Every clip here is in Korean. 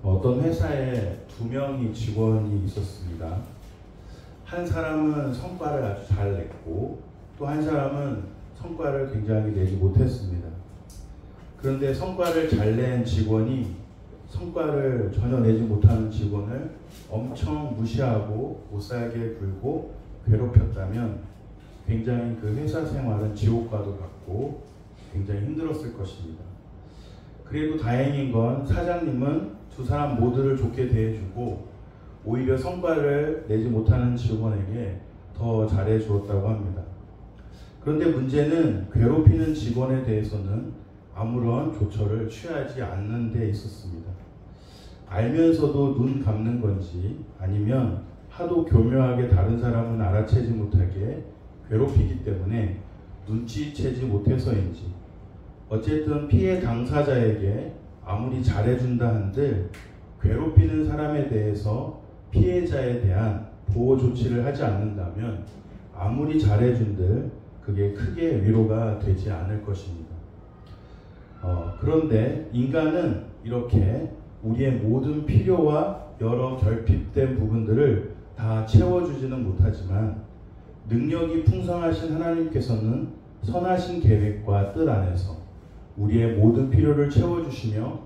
어떤 회사에 2명의 직원이 있었습니다. 한 사람은 성과를 아주 잘 냈고 또 한 사람은 성과를 굉장히 내지 못했습니다. 그런데 성과를 잘 낸 직원이 성과를 전혀 내지 못하는 직원을 엄청 무시하고 못살게 굴고 괴롭혔다면 굉장히 그 회사 생활은 지옥과도 같고 굉장히 힘들었을 것입니다. 그래도 다행인 건 사장님은 두 사람 모두를 좋게 대해주고 오히려 성과를 내지 못하는 직원에게 더 잘해 주었다고 합니다. 그런데 문제는 괴롭히는 직원에 대해서는 아무런 조처를 취하지 않는 데 있었습니다. 알면서도 눈 감는 건지 아니면 하도 교묘하게 다른 사람은 알아채지 못하게 괴롭히기 때문에 눈치채지 못해서인지 어쨌든 피해 당사자에게 아무리 잘해준다 한들 괴롭히는 사람에 대해서 피해자에 대한 보호 조치를 하지 않는다면 아무리 잘해준들 그게 크게 위로가 되지 않을 것입니다. 그런데 인간은 이렇게 우리의 모든 필요와 여러 결핍된 부분들을 다 채워주지는 못하지만 능력이 풍성하신 하나님께서는 선하신 계획과 뜻 안에서 우리의 모든 필요를 채워주시며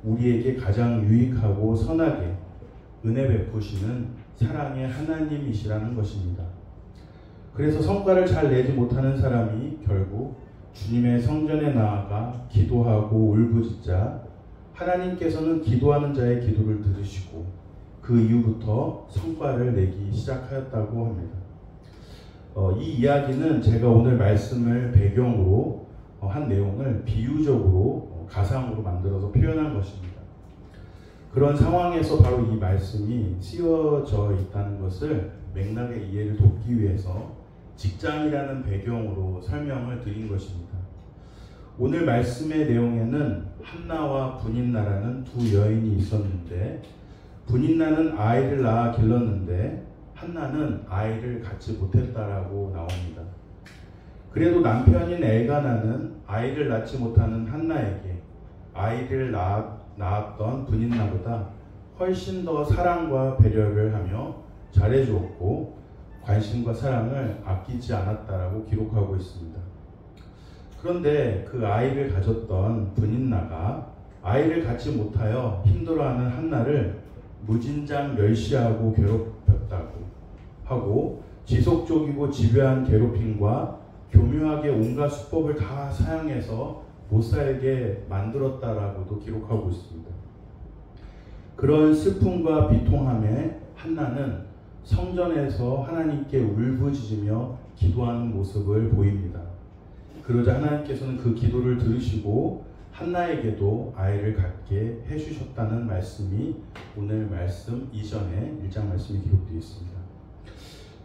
우리에게 가장 유익하고 선하게 은혜 베푸시는 사랑의 하나님이시라는 것입니다. 그래서 성과를 잘 내지 못하는 사람이 결국 주님의 성전에 나아가 기도하고 울부짖자 하나님께서는 기도하는 자의 기도를 들으시고 그 이후부터 성과를 내기 시작하였다고 합니다. 이 이야기는 제가 오늘 말씀을 배경으로 한 내용을 비유적으로 가상으로 만들어서 표현한 것입니다. 그런 상황에서 바로 이 말씀이 쓰여져 있다는 것을 맥락의 이해를 돕기 위해서 직장이라는 배경으로 설명을 드린 것입니다. 오늘 말씀의 내용에는 한나와 분인나라는 두 여인이 있었는데 분인나는 아이를 낳아 길렀는데 한나는 아이를 갖지 못했다라고 나옵니다. 그래도 남편인 엘가나는 아이를 낳지 못하는 한나에게 아이를 낳았던 분인나보다 훨씬 더 사랑과 배려를 하며 잘해주었고 관심과 사랑을 아끼지 않았다라고 기록하고 있습니다. 그런데 그 아이를 가졌던 분인나가 아이를 갖지 못하여 힘들어하는 한나를 무진장 멸시하고 괴롭혔다고 하고 지속적이고 집요한 괴롭힘과 교묘하게 온갖 수법을 다 사용해서 못살게 만들었다라고도 기록하고 있습니다. 그런 슬픔과 비통함에 한나는 성전에서 하나님께 울부짖으며 기도하는 모습을 보입니다. 그러자 하나님께서는 그 기도를 들으시고 한나에게도 아이를 갖게 해주셨다는 말씀이 오늘 말씀 이전에 1장 말씀이 기록되어 있습니다.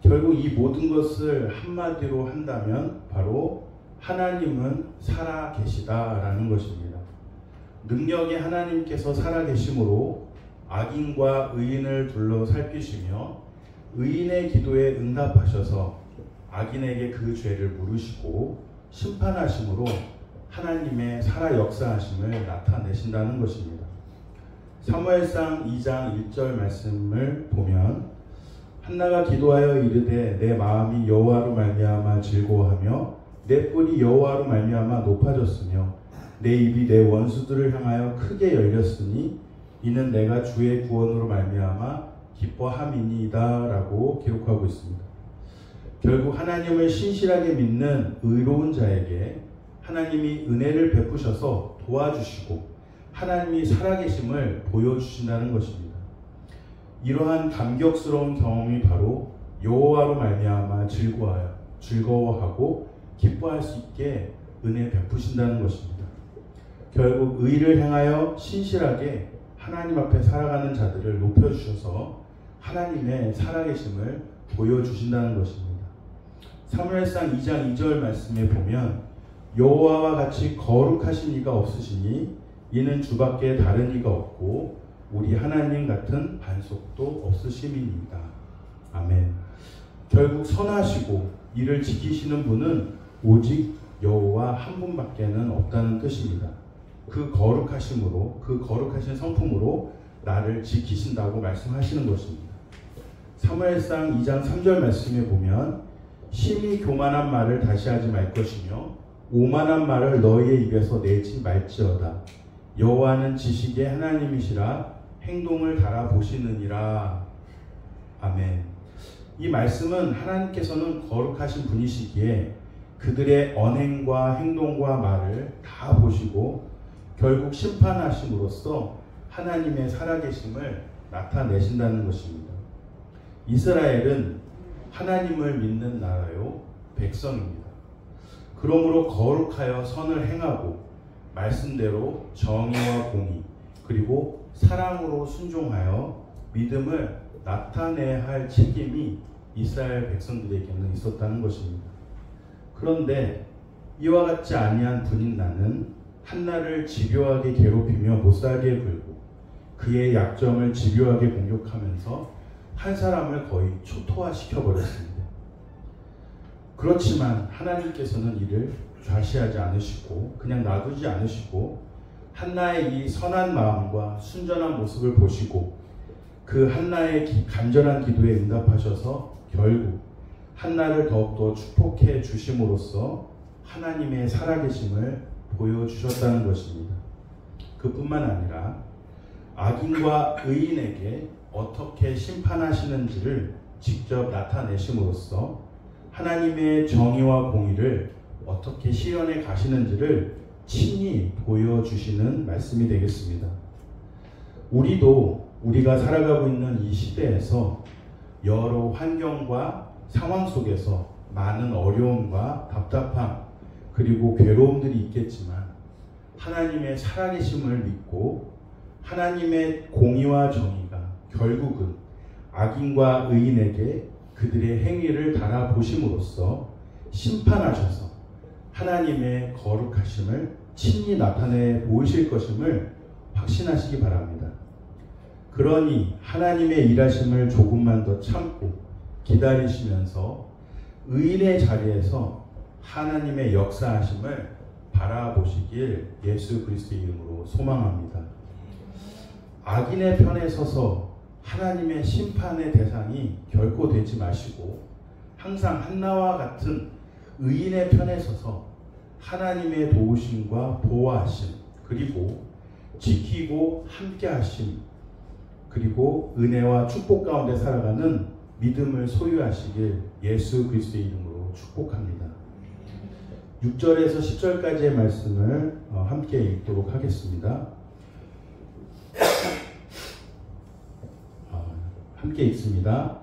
결국 이 모든 것을 한마디로 한다면 바로 하나님은 살아계시다라는 것입니다. 능력의 하나님께서 살아계심으로 악인과 의인을 둘러 살피시며 의인의 기도에 응답하셔서 악인에게 그 죄를 물으시고 심판하심으로 하나님의 살아 역사하심을 나타내신다는 것입니다. 사무엘상 2장 1절 말씀을 보면 한나가 기도하여 이르되 내 마음이 여호와로 말미암아 즐거워하며 내 뿔이 여호와로 말미암아 높아졌으며 내 입이 내 원수들을 향하여 크게 열렸으니 이는 내가 주의 구원으로 말미암아 기뻐함이니이다 라고 기록하고 있습니다. 결국 하나님을 신실하게 믿는 의로운 자에게 하나님이 은혜를 베푸셔서 도와주시고 하나님이 살아계심을 보여주신다는 것입니다. 이러한 감격스러운 경험이 바로 여호와로 말미암아 즐거워하고 기뻐할 수 있게 은혜 베푸신다는 것입니다. 결국 의를 향하여 신실하게 하나님 앞에 살아가는 자들을 높여주셔서 하나님의 살아계심을 보여주신다는 것입니다. 사무엘상 2장 2절 말씀에 보면 여호와와 같이 거룩하신 이가 없으시니 이는 주밖에 다른 이가 없고 우리 하나님 같은 반석도 없으심이니이다. 아멘. 결국 선하시고 이를 지키시는 분은 오직 여호와 한 분밖에는 없다는 뜻입니다. 그 거룩하심으로 그 거룩하신 성품으로 나를 지키신다고 말씀하시는 것입니다. 사무엘상 2장 3절 말씀에 보면 심히 교만한 말을 다시 하지 말 것이며 오만한 말을 너희의 입에서 내지 말지어다. 여호와는 지식의 하나님이시라 행동을 달아보시느니라. 아멘. 이 말씀은 하나님께서는 거룩하신 분이시기에 그들의 언행과 행동과 말을 다 보시고 결국 심판하심으로써 하나님의 살아계심을 나타내신다는 것입니다. 이스라엘은 하나님을 믿는 나라요 백성입니다. 그러므로 거룩하여 선을 행하고 말씀대로 정의와 공의 그리고 사랑으로 순종하여 믿음을 나타내야 할 책임이 이스라엘 백성들에게는 있었다는 것입니다. 그런데 이와 같지 아니한 분인 나는 한나를 집요하게 괴롭히며 못살게 굴고 그의 약점을 집요하게 공격하면서 한 사람을 거의 초토화시켜 버렸습니다. 그렇지만 하나님께서는 이를 좌시하지 않으시고 그냥 놔두지 않으시고 한나의 이 선한 마음과 순전한 모습을 보시고 그 한나의 간절한 기도에 응답하셔서 결국 한나를 더욱더 축복해 주심으로써 하나님의 살아계심을 보여주셨다는 것입니다. 그뿐만 아니라 악인과 의인에게 어떻게 심판하시는지를 직접 나타내심으로써 하나님의 정의와 공의를 어떻게 실현해 가시는지를 친히 보여주시는 말씀이 되겠습니다. 우리가 살아가고 있는 이 시대에서 여러 환경과 상황 속에서 많은 어려움과 답답함 그리고 괴로움들이 있겠지만 하나님의 살아계심을 믿고 하나님의 공의와 정의가 결국은 악인과 의인에게 그들의 행위를 달아보심으로써 심판하셔서 하나님의 거룩하심을 친히 나타내 보이실 것임을 확신하시기 바랍니다. 그러니 하나님의 일하심을 조금만 더 참고 기다리시면서 의인의 자리에서 하나님의 역사하심을 바라보시길 예수 그리스도의 이름으로 소망합니다. 악인의 편에 서서 하나님의 심판의 대상이 결코 되지 마시고 항상 한나와 같은 의인의 편에 서서 하나님의 도우심과 보호하심 그리고 지키고 함께하심 그리고 은혜와 축복 가운데 살아가는 믿음을 소유하시길 예수 그리스도의 이름으로 축복합니다. 6절에서 10절까지의 말씀을 함께 읽도록 하겠습니다. 함께 읽습니다.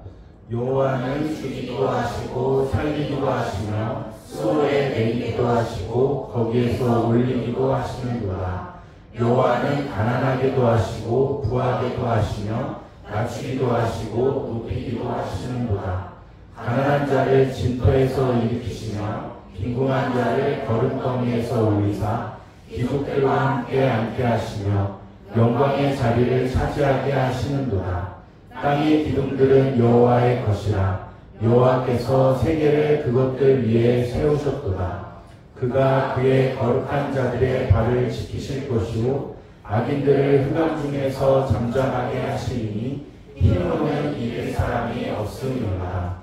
여호와는 주기도 하시고 살리기도 하시며 수월에 내리기도 하시고 거기에서 올리기도 하시는도다. 여호와는 가난하게도 하시고 부하게도 하시며 낮추기도 하시고 높이기도 하시는도다. 가난한 자를 진토에서 일으키시며 빈궁한 자를 거름더미에서 올리사 기족들과 함께 앉게 하시며 영광의 자리를 차지하게 하시는도다. 땅의 기둥들은 여호와의 것이라. 여호와께서 세계를 그것들 위에 세우셨도다. 그가 그의 거룩한 자들의 발을 지키실 것이요 악인들을 흑암 중에서 잠잠하게 하시리니 힘으로는 이길 사람이 없으리로다.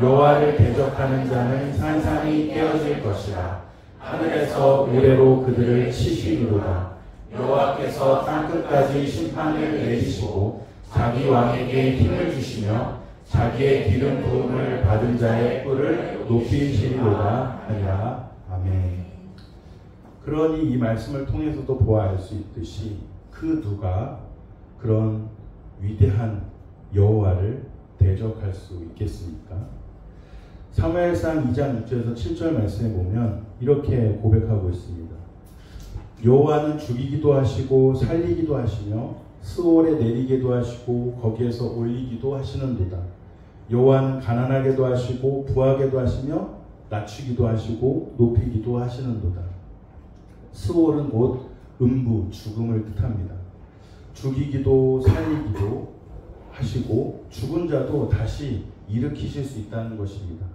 여호와를 대적하는 자는 산산이 깨어질 것이라. 하늘에서 우레로 그들을 치시리로다. 여호와께서 땅끝까지 심판을 내리시고 자기 왕에게 힘을 주시며 자기의 기름 부음을 받은 자의 뿔을 높이시리로다 하니라. 아멘. 그러니 이 말씀을 통해서도 보아할 수 있듯이 그 누가 그런 위대한 여호와를 대적할 수 있겠습니까? 사무엘상 2장 6절에서 7절 말씀에 보면 이렇게 고백하고 있습니다. 여호와는 죽이기도 하시고 살리기도 하시며 스올에 내리기도 하시고 거기에서 올리기도 하시는도다. 여호와는 가난하게도 하시고 부하게도 하시며 낮추기도 하시고 높이기도 하시는도다. 스올은 곧 음부, 죽음을 뜻합니다. 죽이기도 살리기도 하시고 죽은 자도 다시 일으키실 수 있다는 것입니다.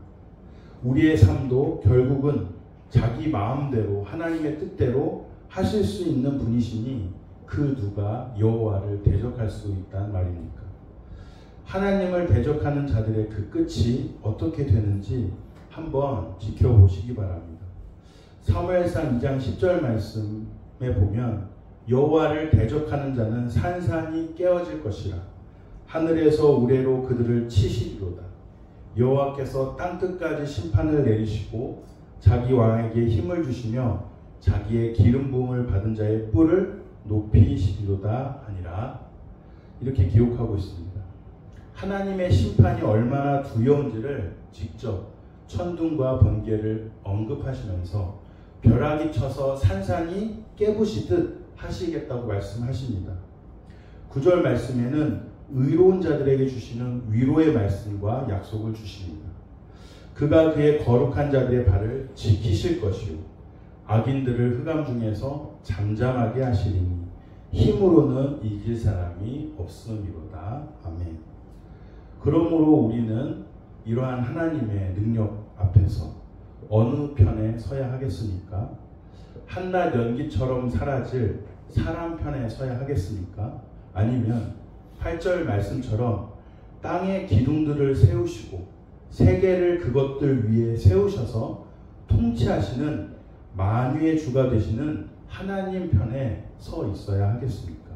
우리의 삶도 결국은 자기 마음대로 하나님의 뜻대로 하실 수 있는 분이시니 그 누가 여호와를 대적할 수 있단 말입니까? 하나님을 대적하는 자들의 그 끝이 어떻게 되는지 한번 지켜보시기 바랍니다. 사무엘상 2장 10절 말씀에 보면 여호와를 대적하는 자는 산산이 깨어질 것이라. 하늘에서 우레로 그들을 치시리로다. 여호와께서 땅끝까지 심판을 내리시고 자기 왕에게 힘을 주시며 자기의 기름 부음을 받은 자의 뿔을 높이시리로다 하니라. 이렇게 기록하고 있습니다. 하나님의 심판이 얼마나 두려운지를 직접 천둥과 번개를 언급하시면서 벼락이 쳐서 산산이 깨부시듯 하시겠다고 말씀하십니다. 9절 말씀에는 의로운 자들에게 주시는 위로의 말씀과 약속을 주십니다. 그가 그의 거룩한 자들의 발을 지키실 것이요 악인들을 흑암 중에서 잠잠하게 하시리니 힘으로는 이길 사람이 없음이로다. 아멘. 그러므로 우리는 이러한 하나님의 능력 앞에서 어느 편에 서야 하겠습니까? 한낮 연기처럼 사라질 사람 편에 서야 하겠습니까? 아니면 8절 말씀처럼 땅의 기둥들을 세우시고 세계를 그것들 위에 세우셔서 통치하시는 만유의 주가 되시는 하나님 편에 서 있어야 하겠습니까?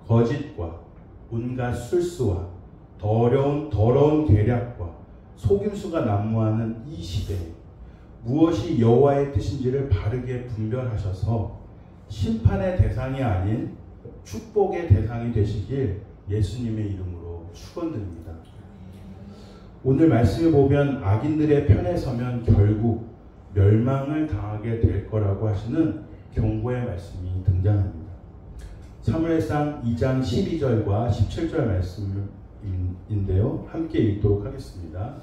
거짓과 온갖 술수와 더러운 계략과 속임수가 난무하는 이 시대에 무엇이 여호와의 뜻인지를 바르게 분별하셔서 심판의 대상이 아닌 축복의 대상이 되시길 예수님의 이름으로 축원드립니다. 오늘 말씀에 보면 악인들의 편에 서면 결국 멸망을 당하게 될 거라고 하시는 경고의 말씀이 등장합니다. 사무엘상 2장 12절과 17절 말씀인데요. 함께 읽도록 하겠습니다.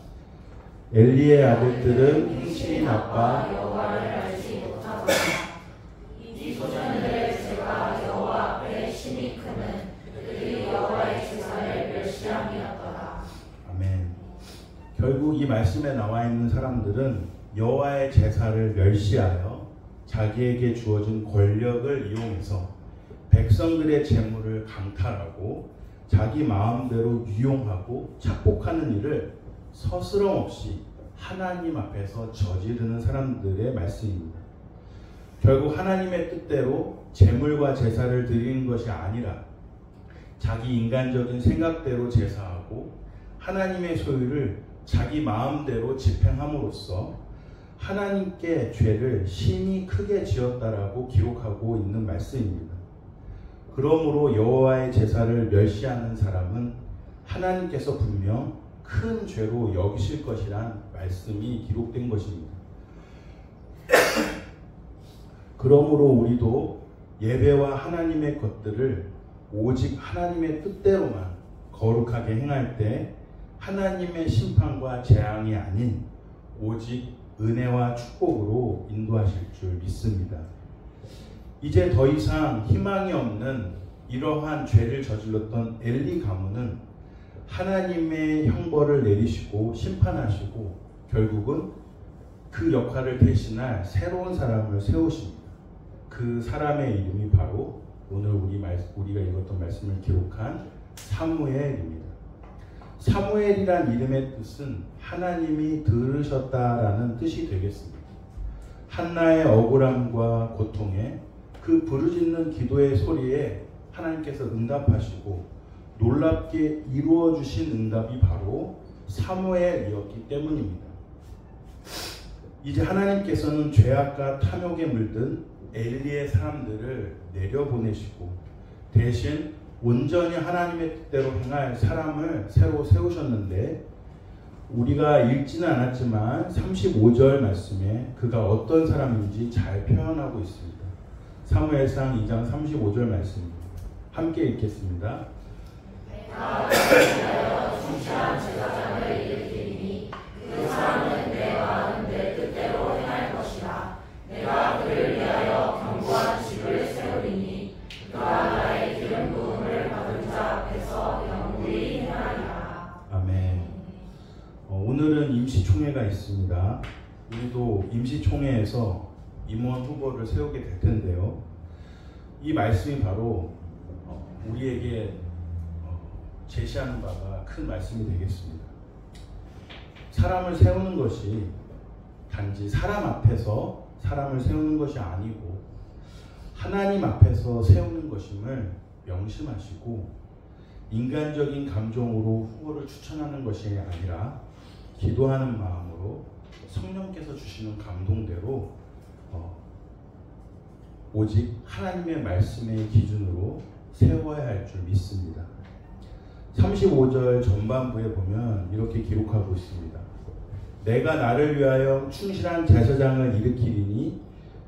엘리의 아들들은 행실이 나빠 여호와를 알지 못하더라. 이 소년들의 죄가 여호와 앞에 심히 크는 그들이 여호와의 제사를 멸시함이었더라. 아멘. 결국 이 말씀에 나와 있는 사람들은 여호와의 제사를 멸시하여 자기에게 주어진 권력을 이용해서 백성들의 재물을 강탈하고 자기 마음대로 유용하고 착복하는 일을 서스럼 없이 하나님 앞에서 저지르는 사람들의 말씀입니다. 결국 하나님의 뜻대로 제물과 제사를 드리는 것이 아니라 자기 인간적인 생각대로 제사하고 하나님의 소유를 자기 마음대로 집행함으로써 하나님께 죄를 심히 크게 지었다라고 기록하고 있는 말씀입니다. 그러므로 여호와의 제사를 멸시하는 사람은 하나님께서 분명 큰 죄로 여기실 것이란 말씀이 기록된 것입니다. 그러므로 우리도 예배와 하나님의 것들을 오직 하나님의 뜻대로만 거룩하게 행할 때 하나님의 심판과 재앙이 아닌 오직 은혜와 축복으로 인도하실 줄 믿습니다. 이제 더 이상 희망이 없는 이러한 죄를 저질렀던 엘리 가문은 하나님의 형벌을 내리시고 심판하시고 결국은 그 역할을 대신할 새로운 사람을 세우십니다. 그 사람의 이름이 바로 오늘 우리가 읽었던 말씀을 기록한 사무엘입니다. 사무엘이란 이름의 뜻은 하나님이 들으셨다라는 뜻이 되겠습니다. 한나의 억울함과 고통에 그 부르짖는 기도의 소리에 하나님께서 응답하시고 놀랍게 이루어 주신 응답이 바로 사무엘이었기 때문입니다. 이제 하나님께서는 죄악과 탐욕에 물든 엘리의 사람들을 내려보내시고 대신 온전히 하나님의 뜻대로 행할 사람을 새로 세우셨는데 우리가 읽지는 않았지만 35절 말씀에 그가 어떤 사람인지 잘 표현하고 있습니다. 사무엘상 2장 35절 말씀입니다. 함께 읽겠습니다. 내가 그를 위하여 충실한 제사장을 일으키리니 그 사람은 내 마음 내 뜻대로 행할 것이라. 내가 그를 위하여 견고한 집을 세우리니 그가 나의 기름 부음을 받은 자 앞에서 영구히 행하리라. 아멘. 오늘은 임시총회가 있습니다. 우리도 임시총회에서 임원 후보를 세우게 될 텐데요. 이 말씀이 바로 우리에게 제시하는 바가 큰 말씀이 되겠습니다. 사람을 세우는 것이 단지 사람 앞에서 사람을 세우는 것이 아니고 하나님 앞에서 세우는 것임을 명심하시고 인간적인 감정으로 후보를 추천하는 것이 아니라 기도하는 마음으로 성령께서 주시는 감동대로 오직 하나님의 말씀의 기준으로 세워야 할 줄 믿습니다. 35절 전반부에 보면 이렇게 기록하고 있습니다. 내가 나를 위하여 충실한 제사장을 일으키리니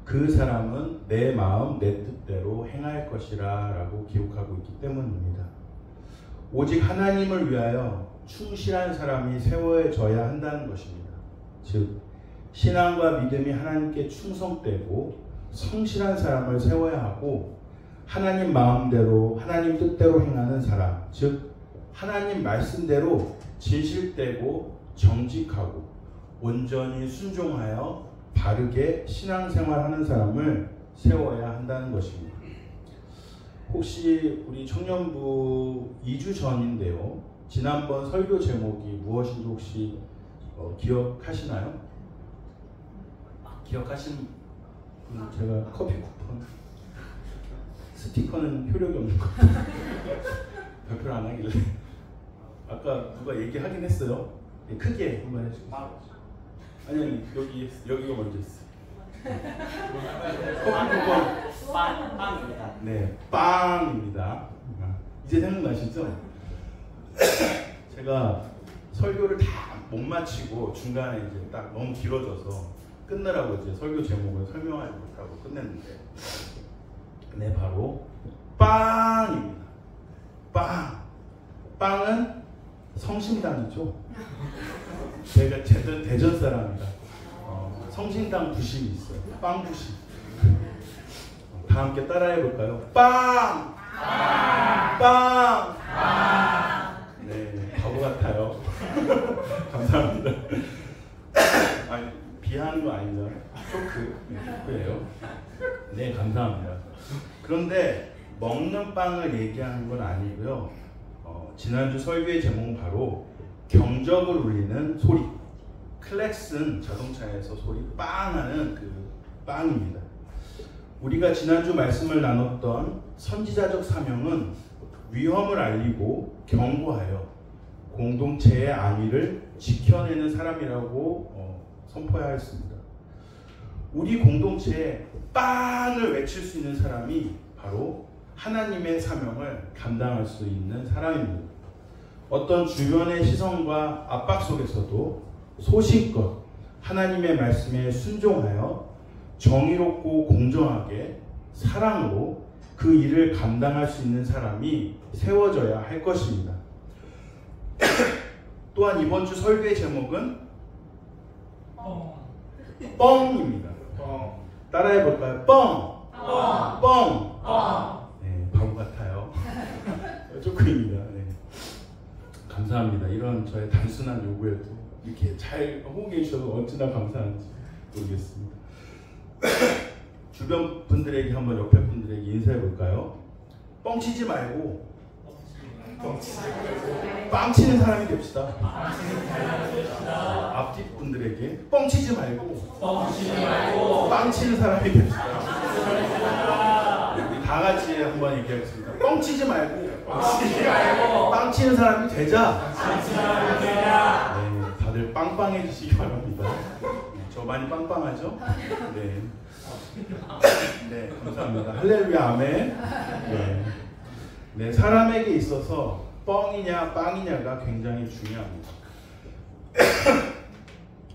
그 사람은 내 마음 내 뜻대로 행할 것이라 라고 기록하고 있기 때문입니다. 오직 하나님을 위하여 충실한 사람이 세워져야 한다는 것입니다. 즉 신앙과 믿음이 하나님께 충성되고 성실한 사람을 세워야 하고 하나님 마음대로 하나님 뜻대로 행하는 사람, 즉 하나님 말씀대로 진실되고 정직하고 온전히 순종하여 바르게 신앙생활하는 사람을 세워야 한다는 것입니다. 혹시 우리 청년부 2주 전인데요. 지난번 설교 제목이 무엇인지 혹시 기억하시나요? 기억하신 분 제가 커피 쿠폰 스티커는 효력이 없는 것 같아요. 발표를 안 하길래 아까 누가 얘기하긴 했어요. 크게 한번 해주세요. 아니 여기가 먼저 있어. 커피 쿠폰 빵입니다. 네, 빵입니다. 이제 생각나시죠? 제가 설교를 다 못 마치고 중간에 이제 딱 너무 길어져서 끝내라고 이제 설교 제목을 설명하지 못하고 끝냈는데, 네, 바로 빵입니다. 빵은 성심당이죠. 제가 대전 사람이다. 성심당 부심이 있어요. 빵 부심. 다 함께 따라해 볼까요? 빵! 네, 바보 같아요. 감사합니다. 아니, 비하하는 거 아니죠? 쇼크예요. 네, 감사합니다. 그런데 먹는 빵을 얘기하는 건 아니고요. 지난주 설교의 제목은 바로 경적을 울리는 소리, 클렉슨 자동차에서 소리 빵 하는 그 빵입니다. 우리가 지난주 말씀을 나눴던 선지자적 사명은 위험을 알리고 경고하여 공동체의 안위를 지켜내는 사람이라고 선포하였습니다. 우리 공동체에 빵을 외칠 수 있는 사람이 바로 하나님의 사명을 감당할 수 있는 사람입니다. 어떤 주변의 시선과 압박 속에서도 소신껏 하나님의 말씀에 순종하여 정의롭고 공정하게 사랑으로 그 일을 감당할 수 있는 사람이 세워져야 할 것입니다. 또한 이번 주 설교의 제목은 뻥입니다. 따라해 볼까요? 뻥. 네, 바보 같아요. 조금입니다. 네. 감사합니다. 이런 저의 단순한 요구에도 이렇게 잘 호응해 주셔서 어찌나 감사한지 모르겠습니다. 주변 분들에게 한번 옆에 분들에게 인사해 볼까요? 뻥치지 말고 빵치는 사람이 됩시다. 앞뒤 분들에게 뻥치지 말고 빵치는 사람이 됩시다. 우리 다 같이 한번 얘기하겠습니다. 뻥치지 말고 빵치는 사람이 되자. 네, 다들 빵빵해지시기 바랍니다. 저 많이 빵빵하죠? 네. 네, 감사합니다. 할렐루야, 아멘. 네, 사람에게 있어서 뻥이냐 빵이냐가 굉장히 중요합니다.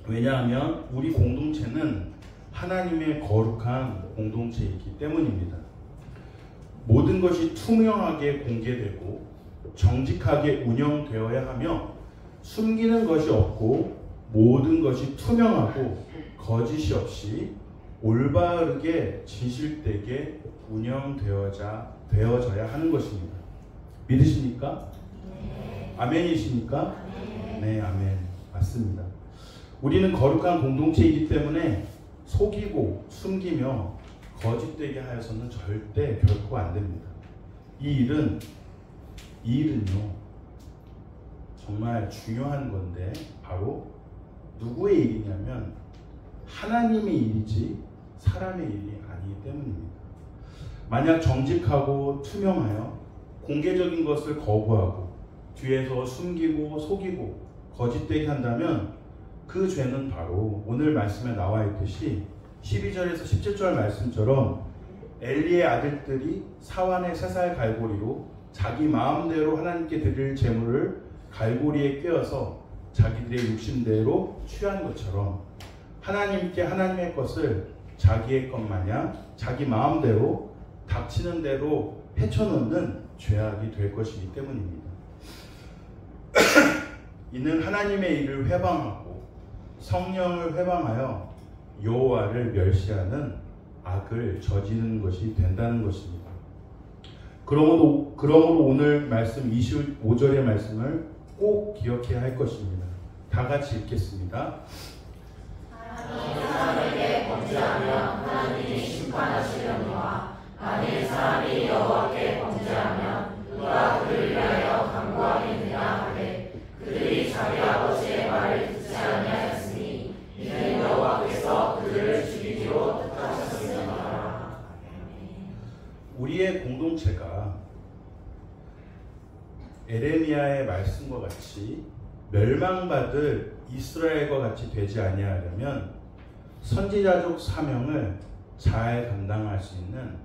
왜냐하면 우리 공동체는 하나님의 거룩한 공동체이기 때문입니다. 모든 것이 투명하게 공개되고 정직하게 운영되어야 하며 숨기는 것이 없고 모든 것이 투명하고 거짓이 없이 올바르게 진실되게 되어져야 하는 것입니다. 믿으십니까? 네. 아멘이십니까? 네, 아멘. 맞습니다. 우리는 거룩한 공동체이기 때문에 속이고 숨기며 거짓되게 하여서는 절대 결코 안 됩니다. 이 일은요 정말 중요한 건데 바로 누구의 일이냐면 하나님의 일이지 사람의 일이 아니기 때문입니다. 만약 정직하고 투명하여 공개적인 것을 거부하고 뒤에서 숨기고 속이고 거짓되게 한다면 그 죄는 바로 오늘 말씀에 나와 있듯이 12절에서 17절 말씀처럼 엘리의 아들들이 사환의 세 살 갈고리로 자기 마음대로 하나님께 드릴 제물을 갈고리에 꿰어서 자기들의 욕심대로 취한 것처럼 하나님께 하나님의 것을 자기의 것 마냥 자기 마음대로 닥치는 대로 헤쳐놓는 죄악이 될 것이기 때문입니다. 이는 하나님의 일을 회방하고 성령을 회방하여 여호와를 멸시하는 악을 저지르는 것이 된다는 것입니다. 그러므로 오늘 말씀 25절의 말씀을 꼭 기억해야 할 것입니다. 다 같이 읽겠습니다. 사람에게 범죄하면 하나님이 심판하시려니와 만일 사람이 여호와께 범죄하면 누가 그를 위하여 간구하겠느냐 하되 그들이 자기 아버지의 말을 듣지 아니하였으니 이는 여호와께서 그들을 죽이기로 뜻하셨으니라. 우리의 공동체가 에레미야의 말씀과 같이 멸망받을 이스라엘과 같이 되지 아니하려면 선지자적 사명을 잘 감당할 수 있는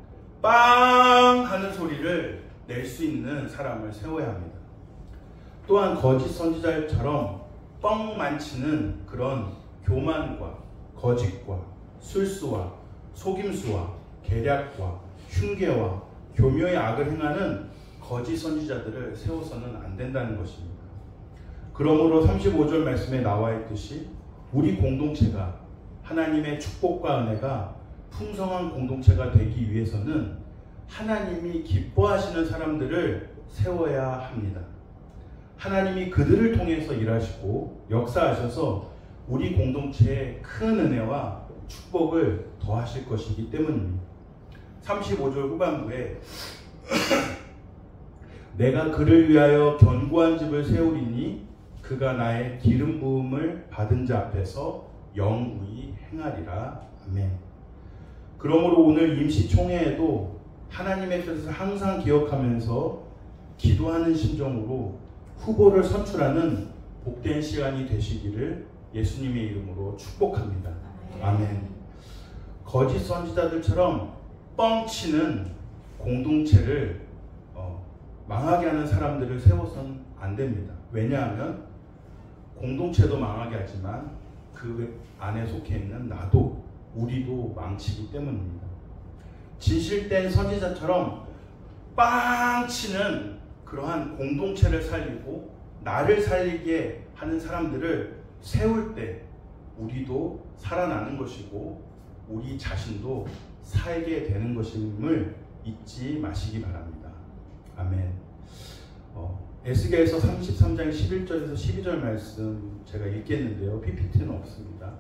빵 하는 소리를 낼 수 있는 사람을 세워야 합니다. 또한 거짓 선지자처럼 뻥만 치는 그런 교만과 거짓과 술수와 속임수와 계략과 흉계와 교묘의 악을 행하는 거짓 선지자들을 세워서는 안 된다는 것입니다. 그러므로 35절 말씀에 나와 있듯이 우리 공동체가 하나님의 축복과 은혜가 풍성한 공동체가 되기 위해서는 하나님이 기뻐하시는 사람들을 세워야 합니다. 하나님이 그들을 통해서 일하시고 역사하셔서 우리 공동체에 큰 은혜와 축복을 더하실 것이기 때문입니다. 35절 후반부에 내가 그를 위하여 견고한 집을 세우리니 그가 나의 기름 부음을 받은 자 앞에서 영원히 행하리라. 아멘. 그러므로 오늘 임시총회에도 하나님의 뜻을 항상 기억하면서 기도하는 심정으로 후보를 선출하는 복된 시간이 되시기를 예수님의 이름으로 축복합니다. 아멘. 거짓 선지자들처럼 뻥치는 공동체를 망하게 하는 사람들을 세워서는 안 됩니다. 왜냐하면 공동체도 망하게 하지만 그 안에 속해 있는 나도 우리도 망치기 때문입니다. 진실된 선지자처럼 빵 치는 그러한 공동체를 살리고 나를 살리게 하는 사람들을 세울 때 우리도 살아나는 것이고 우리 자신도 살게 되는 것임을 잊지 마시기 바랍니다. 아멘. 에스겔서 33장 11절에서 12절 말씀 제가 읽겠는데요. PPT는 없습니다.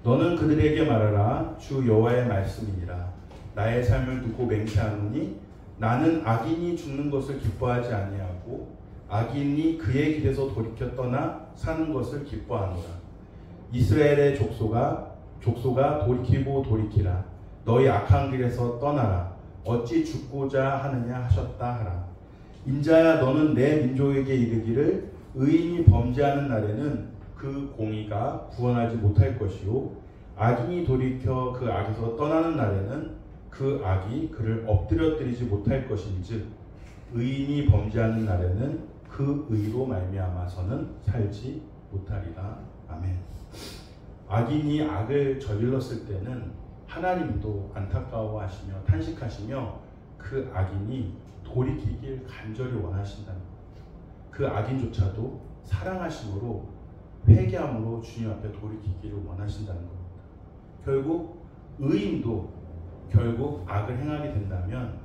너는 그들에게 말하라. 주 여호와의 말씀이니라. 나의 삶을 두고 맹세하노니 나는 악인이 죽는 것을 기뻐하지 아니하고 악인이 그의 길에서 돌이켜 떠나 사는 것을 기뻐하노라. 이스라엘의 족소가 돌이키고 돌이키라. 너희 악한 길에서 떠나라. 어찌 죽고자 하느냐 하셨다 하라. 인자야 너는 내 민족에게 이르기를 의인이 범죄하는 날에는 그 공의가 구원하지 못할 것이요 악인이 돌이켜 그 악에서 떠나는 날에는 그 악이 그를 엎드려뜨리지 못할 것인즉 의인이 범죄하는 날에는 그 의로 말미암아서는 살지 못하리라. 아멘. 악인이 악을 저질렀을 때는 하나님도 안타까워하시며 탄식하시며 그 악인이 돌이키길 간절히 원하신다는 것. 그 악인조차도 사랑하심으로 회개함으로 주님 앞에 돌이키기를 원하신다는 겁니다. 결국 의인도 결국 악을 행하게 된다면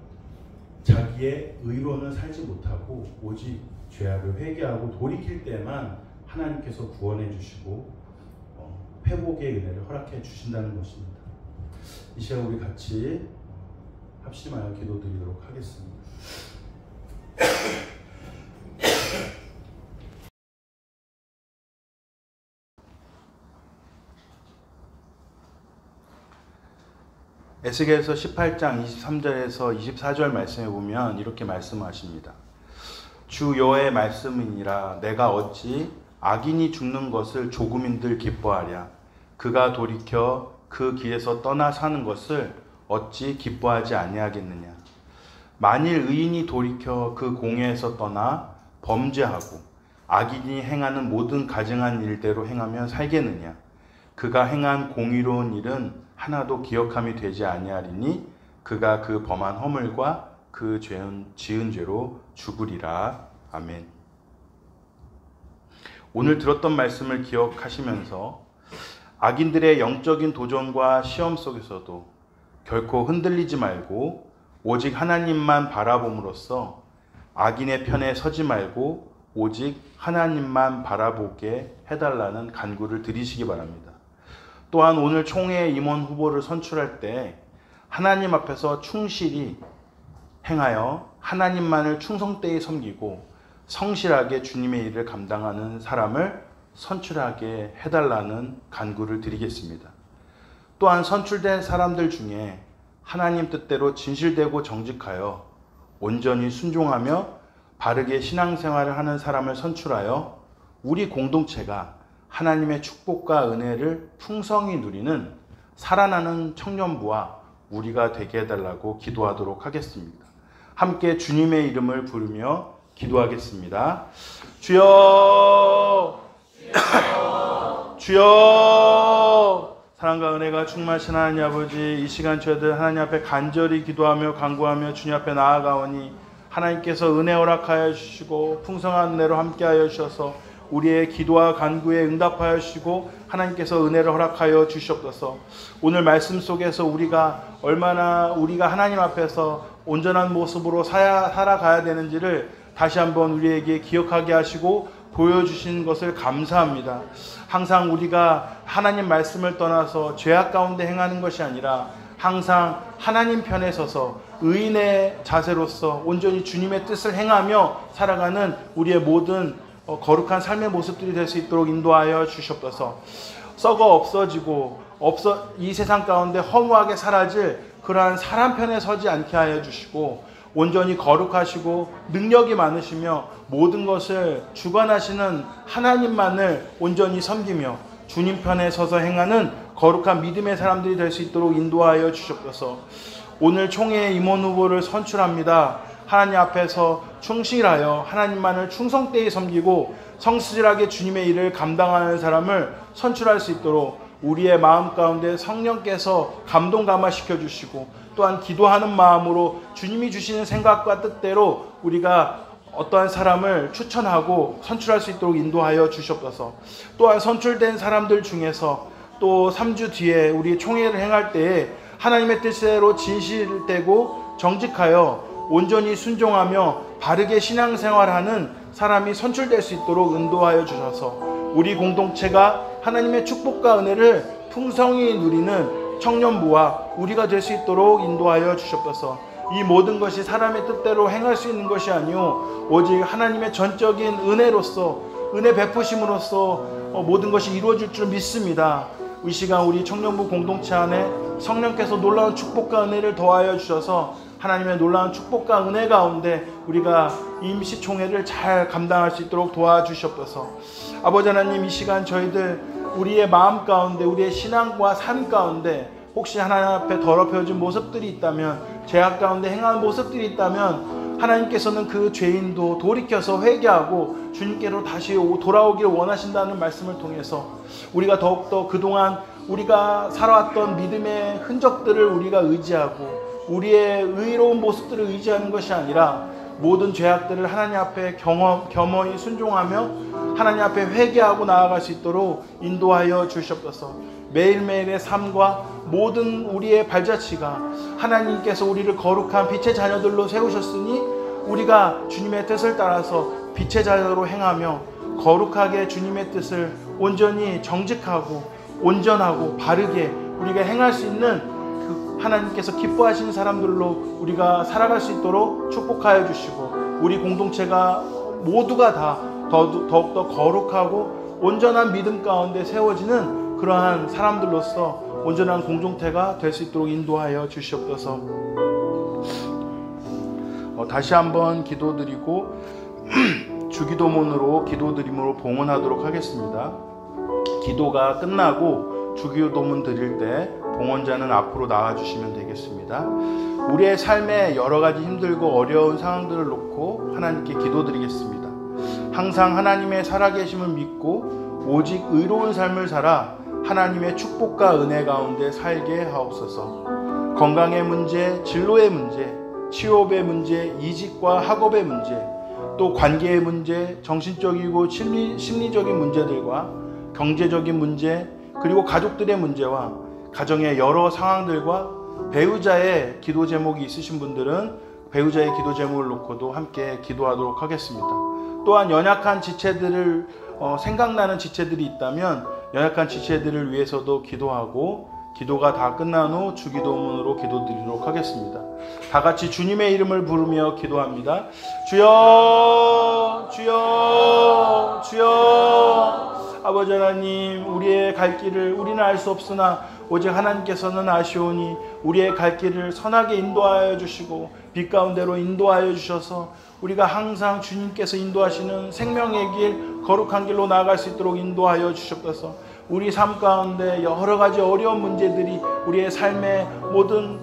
자기의 의로는 살지 못하고 오직 죄악을 회개하고 돌이킬 때만 하나님께서 구원해 주시고 회복의 은혜를 허락해 주신다는 것입니다. 이 시간 우리 같이 합심하여 기도드리도록 하겠습니다. 에스겔서 18장 23절에서 24절 말씀에 보면 이렇게 말씀하십니다. 주 여호와의 말씀이니라. 내가 어찌 악인이 죽는 것을 조금인들 기뻐하랴. 그가 돌이켜 그 길에서 떠나 사는 것을 어찌 기뻐하지 아니하겠느냐. 만일 의인이 돌이켜 그 공회에서 떠나 범죄하고 악인이 행하는 모든 가증한 일대로 행하면 살겠느냐. 그가 행한 공의로운 일은 하나도 기억함이 되지 아니하리니 그가 그 범한 허물과 그 지은 죄로 죽으리라. 아멘. 오늘 들었던 말씀을 기억하시면서 악인들의 영적인 도전과 시험 속에서도 결코 흔들리지 말고 오직 하나님만 바라봄으로써 악인의 편에 서지 말고 오직 하나님만 바라보게 해달라는 간구를 드리시기 바랍니다. 또한 오늘 총회 임원 후보를 선출할 때 하나님 앞에서 충실히 행하여 하나님만을 충성되이 섬기고 성실하게 주님의 일을 감당하는 사람을 선출하게 해달라는 간구를 드리겠습니다. 또한 선출된 사람들 중에 하나님 뜻대로 진실되고 정직하여 온전히 순종하며 바르게 신앙생활을 하는 사람을 선출하여 우리 공동체가 하나님의 축복과 은혜를 풍성히 누리는 살아나는 청년부와 우리가 되게 해달라고 기도하도록 하겠습니다. 함께 주님의 이름을 부르며 기도하겠습니다. 주여, 주여. 사랑과 은혜가 충만하신 하나님 아버지, 이 시간 저희들 하나님 앞에 간절히 기도하며 간구하며 주님 앞에 나아가오니 하나님께서 은혜 허락하여 주시고 풍성한 은혜로 함께하여 주셔서 우리의 기도와 간구에 응답하여 주시고 하나님께서 은혜를 허락하여 주시옵소서. 오늘 말씀 속에서 우리가 얼마나 우리가 하나님 앞에서 온전한 모습으로 살아가야 되는지를 다시 한번 우리에게 기억하게 하시고 보여주신 것을 감사합니다. 항상 우리가 하나님 말씀을 떠나서 죄악 가운데 행하는 것이 아니라 항상 하나님 편에 서서 의인의 자세로서 온전히 주님의 뜻을 행하며 살아가는 우리의 모든 거룩한 삶의 모습들이 될 수 있도록 인도하여 주시옵소서. 썩어 없어지고 이 세상 가운데 허무하게 사라질 그러한 사람 편에 서지 않게 하여 주시고 온전히 거룩하시고 능력이 많으시며 모든 것을 주관하시는 하나님만을 온전히 섬기며 주님 편에 서서 행하는 거룩한 믿음의 사람들이 될 수 있도록 인도하여 주시옵소서. 오늘 총회 임원 후보를 선출합니다. 하나님 앞에서 충실하여 하나님만을 충성되이 섬기고 성실하게 주님의 일을 감당하는 사람을 선출할 수 있도록 우리의 마음 가운데 성령께서 감동 감화시켜 주시고 또한 기도하는 마음으로 주님이 주시는 생각과 뜻대로 우리가 어떠한 사람을 추천하고 선출할 수 있도록 인도하여 주시옵소서. 또한 선출된 사람들 중에서 또 3주 뒤에 우리 총회를 행할 때에 하나님의 뜻대로 진실되고 정직하여 온전히 순종하며 바르게 신앙생활하는 사람이 선출될 수 있도록 인도하여 주셔서 우리 공동체가 하나님의 축복과 은혜를 풍성히 누리는 청년부와 우리가 될 수 있도록 인도하여 주시옵소서. 이 모든 것이 사람의 뜻대로 행할 수 있는 것이 아니오 오직 하나님의 전적인 은혜로서 은혜 베푸심으로써 모든 것이 이루어질 줄 믿습니다. 이 시간 우리 청년부 공동체 안에 성령께서 놀라운 축복과 은혜를 더하여 주셔서 하나님의 놀라운 축복과 은혜 가운데 우리가 임시총회를 잘 감당할 수 있도록 도와주시옵소서. 아버지 하나님, 이 시간 저희들 우리의 마음 가운데 우리의 신앙과 삶 가운데 혹시 하나님 앞에 더럽혀진 모습들이 있다면 죄악 가운데 행하는 모습들이 있다면 하나님께서는 그 죄인도 돌이켜서 회개하고 주님께로 다시 돌아오기를 원하신다는 말씀을 통해서 우리가 더욱더 그동안 우리가 살아왔던 믿음의 흔적들을 우리가 의지하고 우리의 의로운 모습들을 의지하는 것이 아니라 모든 죄악들을 하나님 앞에 겸허히 순종하며 하나님 앞에 회개하고 나아갈 수 있도록 인도하여 주시옵소서. 매일매일의 삶과 모든 우리의 발자취가 하나님께서 우리를 거룩한 빛의 자녀들로 세우셨으니 우리가 주님의 뜻을 따라서 빛의 자녀로 행하며 거룩하게 주님의 뜻을 온전히 정직하고 온전하고 바르게 우리가 행할 수 있는 하나님께서 기뻐하시는 사람들로 우리가 살아갈 수 있도록 축복하여 주시고, 우리 공동체가 모두가 다 더욱더 거룩하고 온전한 믿음 가운데 세워지는 그러한 사람들로서 온전한 공동체가 될 수 있도록 인도하여 주시옵소서. 다시 한번 기도드리고 주기도문으로 기도드림으로 봉헌하도록 하겠습니다. 기도가 끝나고 주기도문 드릴 때 봉헌자는 앞으로 나와주시면 되겠습니다. 우리의 삶에 여러 가지 힘들고 어려운 상황들을 놓고 하나님께 기도드리겠습니다. 항상 하나님의 살아계심을 믿고 오직 의로운 삶을 살아 하나님의 축복과 은혜 가운데 살게 하옵소서. 건강의 문제, 진로의 문제, 취업의 문제, 이직과 학업의 문제, 또 관계의 문제, 정신적이고 심리적인 문제들과 경제적인 문제, 그리고 가족들의 문제와 가정의 여러 상황들과 배우자의 기도 제목이 있으신 분들은 배우자의 기도 제목을 놓고도 함께 기도하도록 하겠습니다. 또한 연약한 지체들을 생각나는 지체들이 있다면 연약한 지체들을 위해서도 기도하고, 기도가 다 끝난 후 주기도문으로 기도드리도록 하겠습니다. 다 같이 주님의 이름을 부르며 기도합니다. 주여, 주여, 주여. 아버지 하나님, 우리의 갈 길을 우리는 알 수 없으나 오직 하나님께서는 아시오니 우리의 갈 길을 선하게 인도하여 주시고 빛 가운데로 인도하여 주셔서 우리가 항상 주님께서 인도하시는 생명의 길, 거룩한 길로 나아갈 수 있도록 인도하여 주셨소서. 우리 삶 가운데 여러 가지 어려운 문제들이 우리의 삶의 모든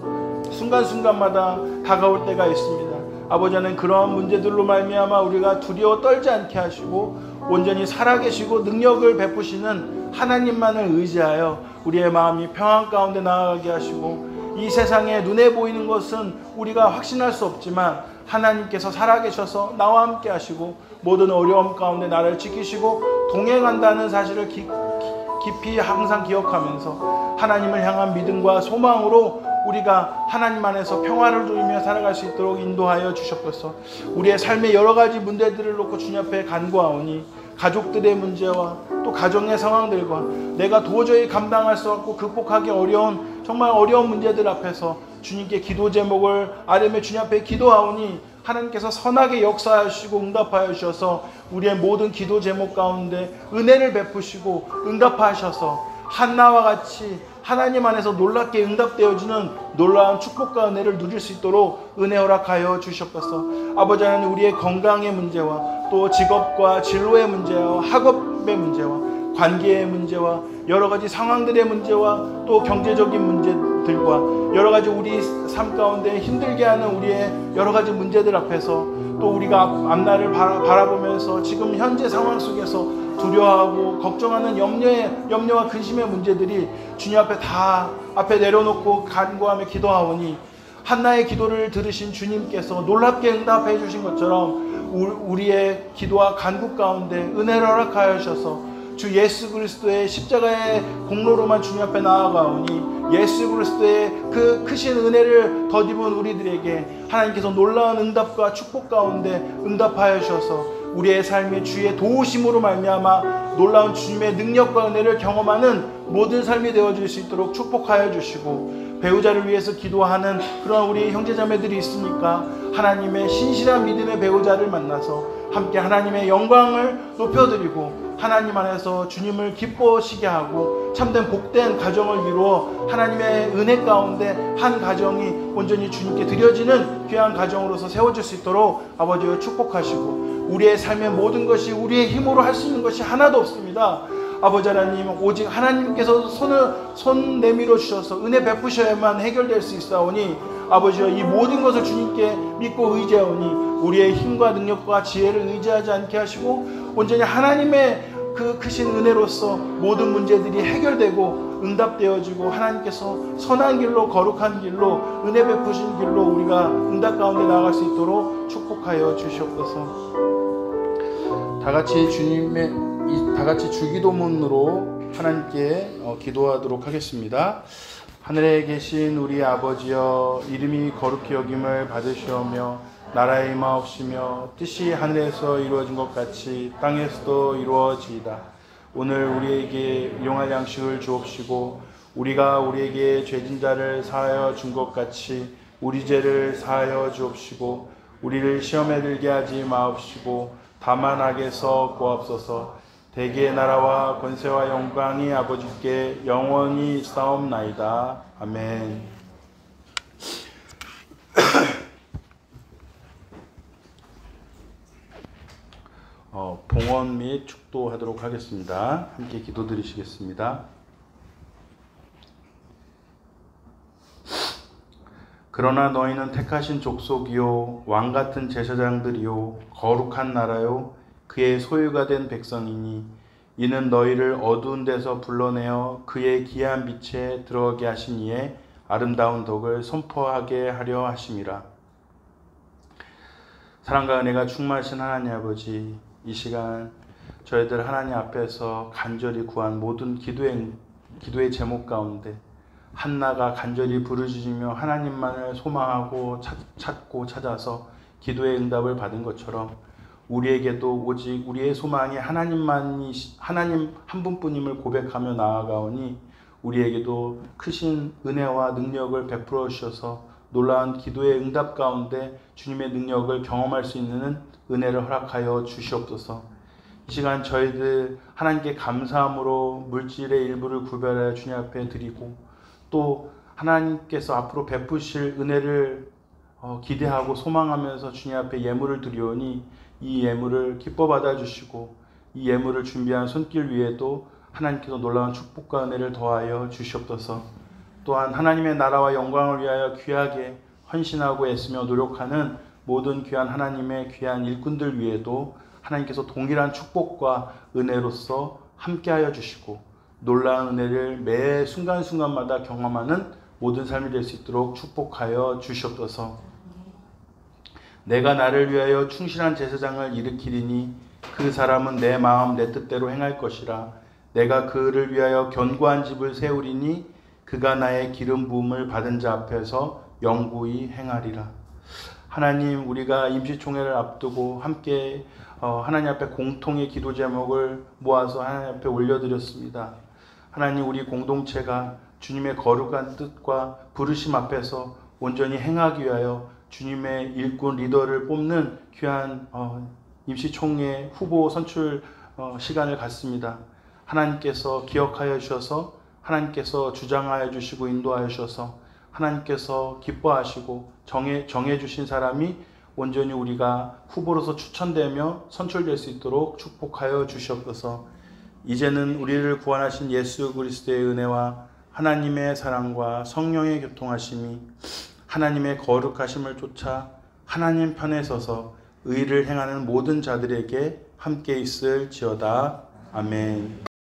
순간순간마다 다가올 때가 있습니다. 아버지 하나님, 그러한 문제들로 말미암아 우리가 두려워 떨지 않게 하시고 온전히 살아계시고 능력을 베푸시는 하나님만을 의지하여 우리의 마음이 평안 가운데 나아가게 하시고, 이 세상에 눈에 보이는 것은 우리가 확신할 수 없지만 하나님께서 살아계셔서 나와 함께 하시고 모든 어려움 가운데 나를 지키시고 동행한다는 사실을 깊이 항상 기억하면서 하나님을 향한 믿음과 소망으로 우리가 하나님 안에서 평화를 누리며 살아갈 수 있도록 인도하여 주셨소서. 우리의 삶의 여러 가지 문제들을 놓고 주님 앞에 간구하오니 가족들의 문제와 또 가정의 상황들과 내가 도저히 감당할 수 없고 극복하기 어려운 정말 어려운 문제들 앞에서 주님께 기도 제목을 아뢰며 주님 앞에 기도하오니 하나님께서 선하게 역사하시고 응답하여 주셔서 우리의 모든 기도 제목 가운데 은혜를 베푸시고 응답하셔서 한나와 같이 하나님 안에서 놀랍게 응답되어지는 놀라운 축복과 은혜를 누릴 수 있도록 은혜 허락하여 주셨소서. 아버지 하나님, 우리의 건강의 문제와 또 직업과 진로의 문제와 학업의 문제와 관계의 문제와 여러 가지 상황들의 문제와 또 경제적인 문제들과 여러 가지 우리 삶 가운데 힘들게 하는 우리의 여러 가지 문제들 앞에서 또 우리가 앞날을 바라보면서 지금 현재 상황 속에서 두려워하고 걱정하는 염려와 근심의 문제들이 주님 앞에 다 앞에 내려놓고 간구하며 기도하오니 한나의 기도를 들으신 주님께서 놀랍게 응답해 주신 것처럼 우리의 기도와 간구 가운데 은혜를 허락하여 주셔서 주 예수 그리스도의 십자가의 공로로만 주님 앞에 나아가오니 예수 그리스도의 그 크신 은혜를 덧입은 우리들에게 하나님께서 놀라운 응답과 축복 가운데 응답하여 주셔서 우리의 삶의 주의 도우심으로 말미암아 놀라운 주님의 능력과 은혜를 경험하는 모든 삶이 되어질 수 있도록 축복하여 주시고, 배우자를 위해서 기도하는 그런 우리 형제자매들이 있으니까 하나님의 신실한 믿음의 배우자를 만나서 함께 하나님의 영광을 높여드리고 하나님 안에서 주님을 기뻐하시게 하고 참된 복된 가정을 이루어 하나님의 은혜 가운데 한 가정이 온전히 주님께 드려지는 귀한 가정으로서 세워질 수 있도록 아버지를 축복하시고, 우리의 삶의 모든 것이 우리의 힘으로 할 수 있는 것이 하나도 없습니다. 아버지 하나님, 오직 하나님께서 손 내밀어 주셔서 은혜 베푸셔야만 해결될 수 있사오니 아버지여, 이 모든 것을 주님께 믿고 의지하오니 우리의 힘과 능력과 지혜를 의지하지 않게 하시고 온전히 하나님의 그 크신 은혜로서 모든 문제들이 해결되고 응답되어지고 하나님께서 선한 길로 거룩한 길로 은혜 베푸신 길로 우리가 응답 가운데 나아갈 수 있도록 축복하여 주시옵소서. 다 같이 주기도문으로 하나님께 기도하도록 하겠습니다. 하늘에 계신 우리 아버지여, 이름이 거룩히 여김을 받으시오며 나라의 임하옵시며 뜻이 하늘에서 이루어진 것 같이 땅에서도 이루어지이다. 오늘 우리에게 일용할 양식을 주옵시고 우리가 우리에게 죄진 자를 사하여 준 것 같이 우리 죄를 사하여 주옵시고 우리를 시험에 들게 하지 마옵시고 다만 악에서 구하옵소서. 대개의 나라와 권세와 영광이 아버지께 영원히 있사옵나이다. 아멘. 봉헌 및 축도하도록 하겠습니다. 함께 기도드리시겠습니다. 그러나 너희는 택하신 족속이요 왕같은 제사장들이요 거룩한 나라요 그의 소유가 된 백성이니 이는 너희를 어두운 데서 불러내어 그의 기이한 빛에 들어가게 하신 이의 아름다운 덕을 선포하게 하려 하심이라. 사랑과 은혜가 충만하신 하나님 아버지, 이 시간 저희들 하나님 앞에서 간절히 구한 모든 기도의 제목 가운데 한나가 간절히 부르짖으며 하나님만을 소망하고 찾고 찾아서 기도의 응답을 받은 것처럼 우리에게도 오직 우리의 소망이 하나님 한 분뿐임을 고백하며 나아가오니 우리에게도 크신 은혜와 능력을 베풀어 주셔서 놀라운 기도의 응답 가운데 주님의 능력을 경험할 수 있는 은혜를 허락하여 주시옵소서. 이 시간 저희들 하나님께 감사함으로 물질의 일부를 구별하여 주님 앞에 드리고 또 하나님께서 앞으로 베푸실 은혜를 기대하고 소망하면서 주님 앞에 예물을 드리오니 이 예물을 기뻐 받아주시고 이 예물을 준비한 손길 위에도 하나님께서 놀라운 축복과 은혜를 더하여 주시옵소서. 또한 하나님의 나라와 영광을 위하여 귀하게 헌신하고 애쓰며 노력하는 모든 귀한 하나님의 귀한 일꾼들 위에도 하나님께서 동일한 축복과 은혜로서 함께하여 주시고 놀라운 은혜를 매 순간순간마다 경험하는 모든 삶이 될 수 있도록 축복하여 주시옵소서. 내가 나를 위하여 충실한 제사장을 일으키리니 그 사람은 내 마음 내 뜻대로 행할 것이라. 내가 그를 위하여 견고한 집을 세우리니 그가 나의 기름 부음을 받은 자 앞에서 영구히 행하리라. 하나님, 우리가 임시총회를 앞두고 함께 하나님 앞에 공통의 기도 제목을 모아서 하나님 앞에 올려드렸습니다. 하나님, 우리 공동체가 주님의 거룩한 뜻과 부르심 앞에서 온전히 행하기 위하여 주님의 일꾼 리더를 뽑는 귀한 임시총회 후보 선출 시간을 갖습니다. 하나님께서 기억하여 주셔서 하나님께서 주장하여 주시고 인도하여 주셔서 하나님께서 기뻐하시고 정해 주신 사람이 온전히 우리가 후보로서 추천되며 선출될 수 있도록 축복하여 주시옵소서. 이제는 우리를 구원하신 예수 그리스도의 은혜와 하나님의 사랑과 성령의 교통하심이 하나님의 거룩하심을 쫓아 하나님 편에 서서 의를 행하는 모든 자들에게 함께 있을지어다. 아멘.